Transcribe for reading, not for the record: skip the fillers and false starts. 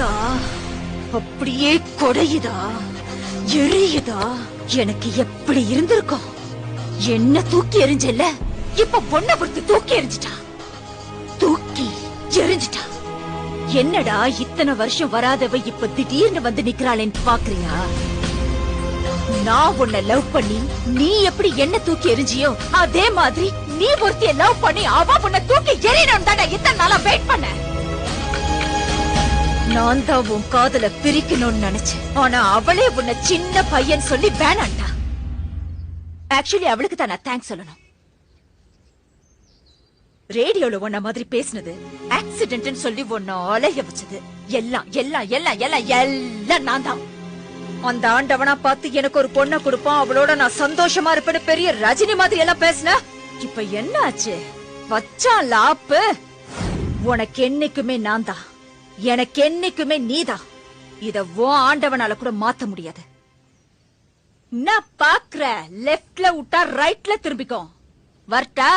சுடுதா, அப்படியே கொடையுதா, எரியுதா. எனக்கு எப்படி இருந்திருக்கும்? என்ன தூக்கி எறிஞ்சல, இப்ப பொண்ணை பொறுத்து தூக்கி எறிஞ்சிட்டா, தூக்கி எறிஞ்சிட்டா. என்னடா இத்தனை வருஷம் வராதவ இப்ப திடீர்னு வந்து நிக்கிறாளேன்னு பாக்குறியா? நான் உன்னை லவ் பண்ணி நீ எப்படி என்ன தூக்கி எறிஞ்சியோ அதே மாதிரி நீ ஒருத்திய லவ் பண்ணி அவ உன்னை தூக்கி எறியணும் தானே இத்தனை நாளா வெயிட் பண்ண. நான் தான் உன் காதல பிரிக்கணும்னு நினைச்சேன். ஆனா அவளே உன்னை சின்ன பையன் சொல்லி வேணாண்டா. ஆக்சுவலி அவளுக்கு தான் நான் தேங்க்ஸ் சொல்லணும். ரேடியோல உன்ன மாதிரி பேசினது, ஆக்சிடென்ட் சொல்லி உன்ன அலைய வச்சது எல்லாம் எல்லாம் எல்லாம் எல்லாம் எல்லாம் நான் தான். அந்த ஆண்டவனா பார்த்து எனக்கு ஒரு பொண்ணை கொடுப்பான், அவளோட நான் சந்தோஷமா இருப்பேன்னு பெரிய ரஜினி மாதிரி எல்லாம் பேசின. இப்ப என்ன ஆச்சு? வச்சான் லாப்பு. உனக்கு என்னைக்குமே நான் தான், எனக்கு என்னைக்குமே நீதான். இத உன் ஆண்டவனால கூட மாத்த முடியாது. நான் பாக்குற லெப்ட்ல விட்டா ரைட்ல திரும்பிக்கும். வரட்டா?